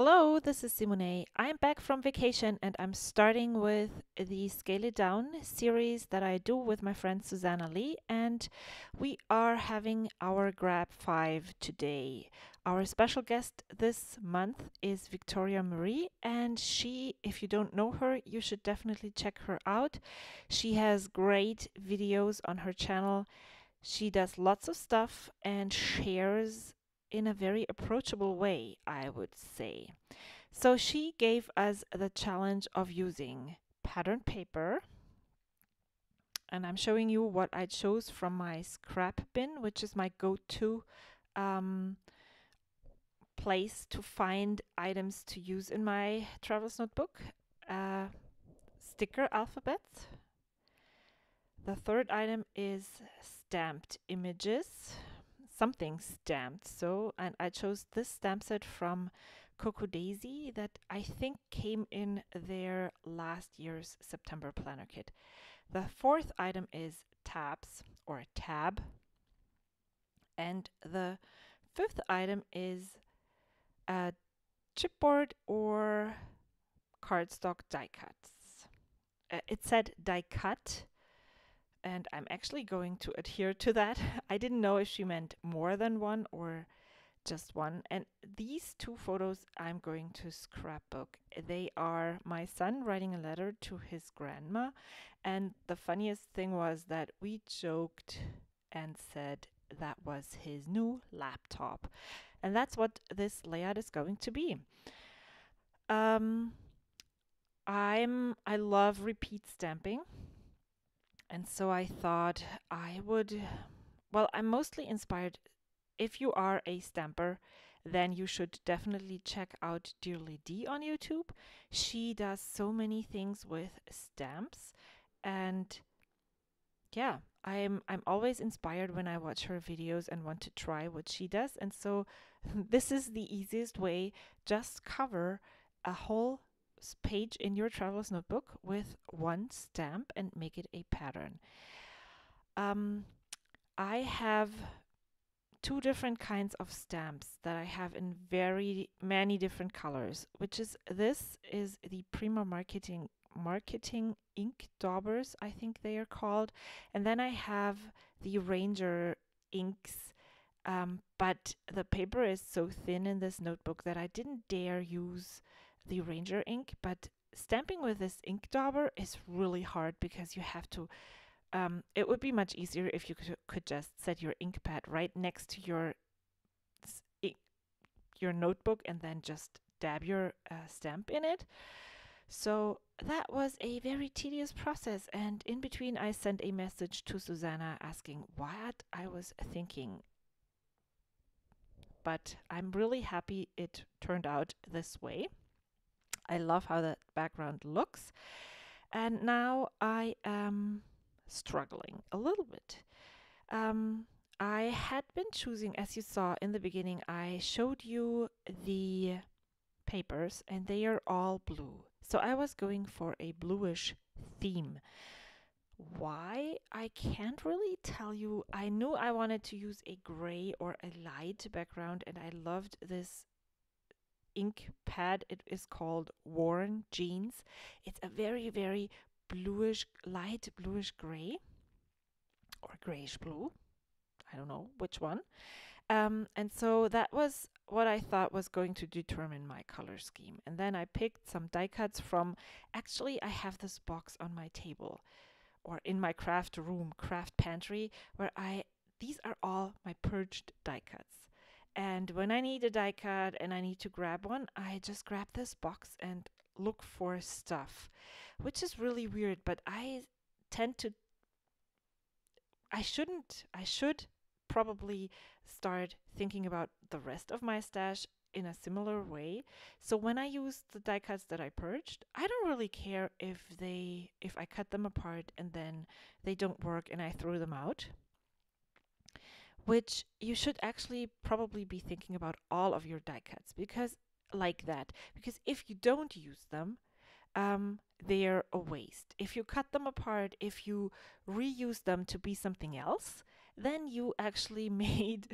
Hello, this is Seemownay. I'm back from vacation and I'm starting with the Scale It Down series that I do with my friend Suzanna Lee, and we are having our Grab 5 today. Our special guest this month is Victoria Marie, and she, if you don't know her, you should definitely check her out. She has great videos on her channel. She does lots of stuff and shares in a very approachable way, I would say. So she gave us the challenge of using pattern paper, and I'm showing you what I chose from my scrap bin, which is my go-to um, place to find items to use in my traveler's notebook. Uh, Sticker alphabets. The third item is stamped images, something stamped. So, and I chose this stamp set from Coco Daisy that I think came in their last year's September planner kit. The fourth item is tabs or tab. And the fifth item is a chipboard or cardstock die cuts. It said die cut, and I'm actually going to adhere to that. I didn't know if she meant more than one or just one. And these two photos I'm going to scrapbook. They are my son writing a letter to his grandma. And the funniest thing was that we joked and said that was his new laptop. And that's what this layout is going to be. I love repeat stamping. And so I thought I would, well, I'm mostly inspired. If you are a stamper, then you should definitely check out Dearly D on YouTube. She does so many things with stamps, and yeah, I'm always inspired when I watch her videos and want to try what she does. And so this is the easiest way. Just cover a whole page in your traveler's notebook with one stamp and make it a pattern. I have two different kinds of stamps that I have in very many different colors, which is this is the Prima Marketing ink daubers, I think they are called. And then I have the Ranger inks, but the paper is so thin in this notebook that I didn't dare use the Ranger ink. But stamping with this ink dauber is really hard because you have to it would be much easier if you could just set your ink pad right next to your notebook and then just dab your stamp in it. So that was a very tedious process, and in between I sent a message to Susanna asking what I was thinking. But I'm really happy it turned out this way. I love how that background looks. And now I am struggling a little bit. I had been choosing, as you saw in the beginning, I showed you the papers and they are all blue. So I was going for a bluish theme. Why? I can't really tell you. I knew I wanted to use a gray or a light background, and I loved this ink pad. It is called Worn Jeans. It's a very, very bluish, light bluish gray or grayish blue. I don't know which one. And so that was what I thought was going to determine my color scheme. And then I picked some die cuts from, actually, I have this box on my table or in my craft room, craft pantry, where these are all my purged die cuts. And when I need a die cut and I need to grab one, I just grab this box and look for stuff, which is really weird, but I tend to I should probably start thinking about the rest of my stash in a similar way. So when I use the die cuts that I purged, I don't really care if I cut them apart and then they don't work and I throw them out. Which you should actually probably be thinking about all of your die cuts because if you don't use them, they're a waste. If you cut them apart, if you reuse them to be something else, then you actually made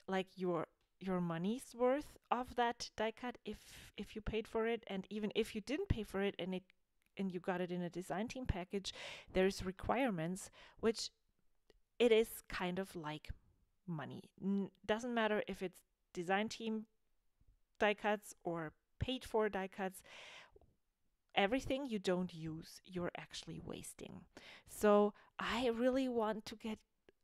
like your your money's worth of that die cut if you paid for it. And even if you didn't pay for it and you got it in a design team package, there's requirements, which it is kind of like money. Doesn't matter if it's design team die cuts or paid for die cuts. Everything you don't use, you're actually wasting. So I really want to get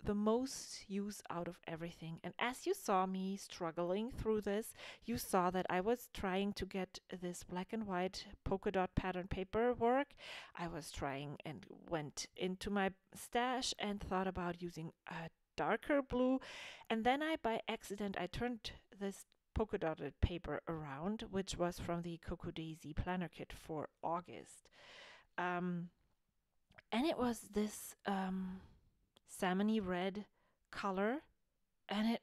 the most use out of everything. And as you saw me struggling through this, you saw that I was trying to get this black and white polka dot pattern paper work. I was trying and went into my stash and thought about using a darker blue. And then by accident, I turned this polka dotted paper around, which was from the Coco Daisy planner kit for August. And it was this salmony red color, and it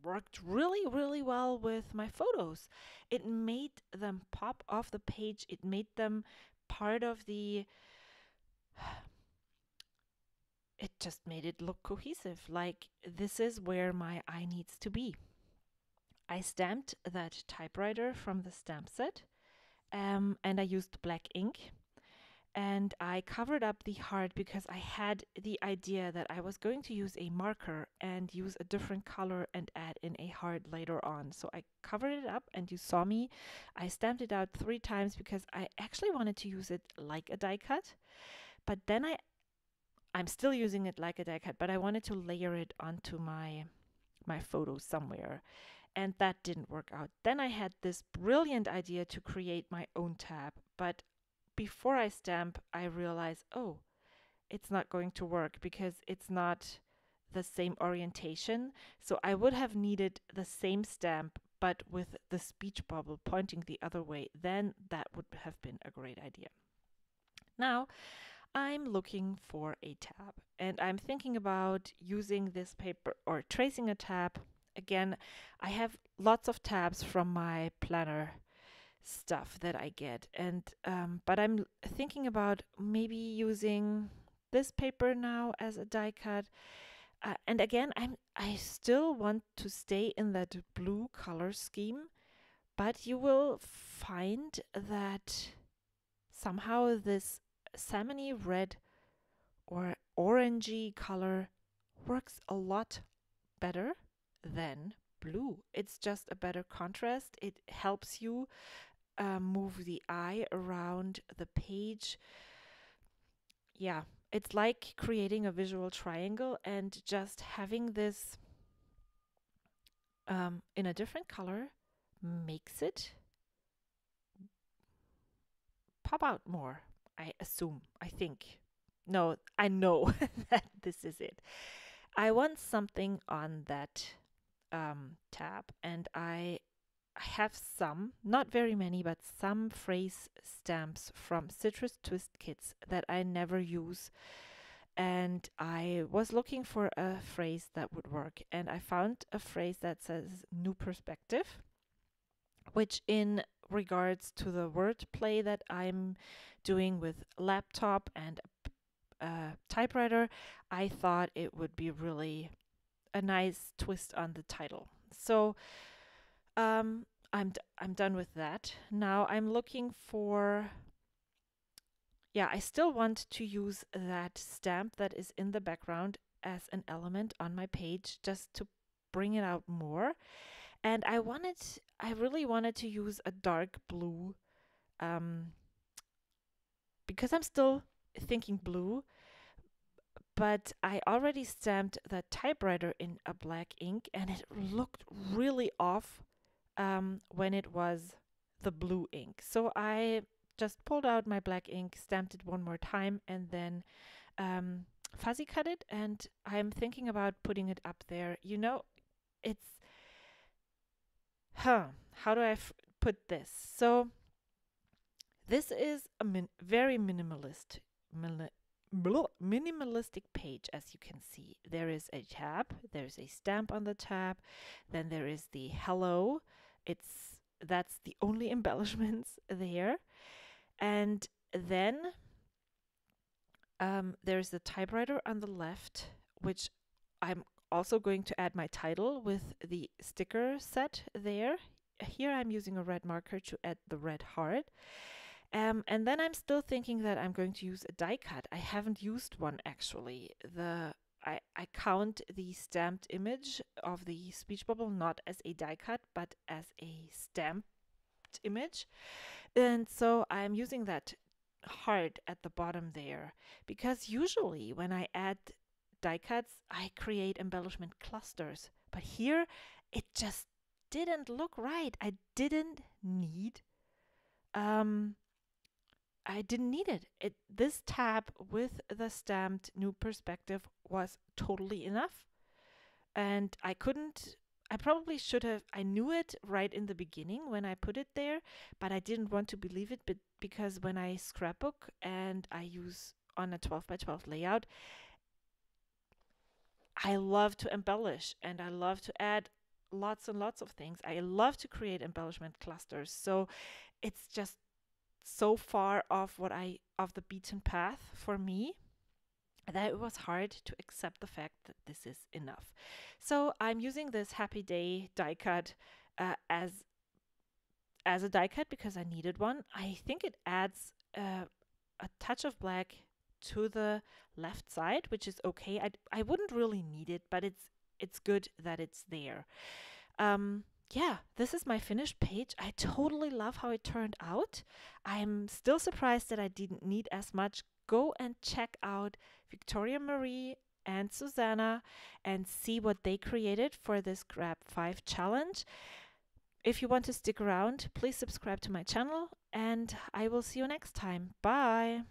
worked really, really well with my photos. It made them pop off the page. It made them part of the... It just made it look cohesive, like this is where my eye needs to be. I stamped that typewriter from the stamp set, and I used black ink. And I covered up the heart because I had the idea that I was going to use a marker and use a different color and add in a heart later on. So I covered it up, and you saw me. I stamped it out 3 times because I actually wanted to use it like a die cut. But then I'm still using it like a die cut, but I wanted to layer it onto my photo somewhere. And that didn't work out. Then I had this brilliant idea to create my own tab, but before I stamp, I realize, oh, it's not going to work because it's not the same orientation. So I would have needed the same stamp, but with the speech bubble pointing the other way. Then that would have been a great idea. Now, I'm looking for a tab, and I'm thinking about using this paper or tracing a tab. Again, I have lots of tabs from my planner stuff that I get, and but I'm thinking about maybe using this paper now as a die cut. And again, I still want to stay in that blue color scheme, but you will find that somehow this salmony red or orangey color works a lot better than blue. It's just a better contrast. It helps you move the eye around the page. Yeah, it's like creating a visual triangle, and just having this in a different color makes it pop out more. I assume, I think. No, I know that this is it. I want something on that tab, and I have some, not very many, but some phrase stamps from Citrus Twist kits that I never use. And I was looking for a phrase that would work, and I found a phrase that says new perspective, which in regards to the wordplay that I'm doing with laptop and typewriter, I thought it would be really a nice twist on the title. So I'm done with that. Now I'm looking for, I still want to use that stamp that is in the background as an element on my page, just to bring it out more. And I really wanted to use a dark blue, because I'm still thinking blue, but I already stamped the typewriter in a black ink, and it looked really off when it was the blue ink. So I just pulled out my black ink, stamped it one more time, and then fuzzy cut it, and I'm thinking about putting it up there. You know, it's, how do I put this? So this is a very minimalistic page, as you can see. There is a tab, there's a stamp on the tab, then there is the hello. That's the only embellishments there. And then there's the typewriter on the left, which I'm also going to add my title with the sticker set there. Here I'm using a red marker to add the red heart. And then I'm still thinking that I'm going to use a die cut. I haven't used one actually. I count the stamped image of the speech bubble not as a die cut, but as a stamped image. And so I'm using that heart at the bottom there, because usually when I add die cuts, I create embellishment clusters. But here it just didn't look right. I didn't need it. This tab with the stamped new perspective was totally enough. And I probably should have, I knew it right in the beginning when I put it there, but I didn't want to believe it because when I scrapbook and I use on a 12 by 12 layout, I love to embellish and I love to add lots and lots of things. I love to create embellishment clusters. So it's just so far off the beaten path for me that it was hard to accept the fact that this is enough. So I'm using this Happy Day die cut as a die cut because I needed one. I think it adds a touch of black to the left side, which is okay. I wouldn't really need it, but it's good that it's there. Yeah, this is my finished page. I totally love how it turned out. I'm still surprised that I didn't need as much. Go and check out Victoria Marie and Suzanna and see what they created for this Grab 5 challenge. If you want to stick around, please subscribe to my channel and I will see you next time. Bye!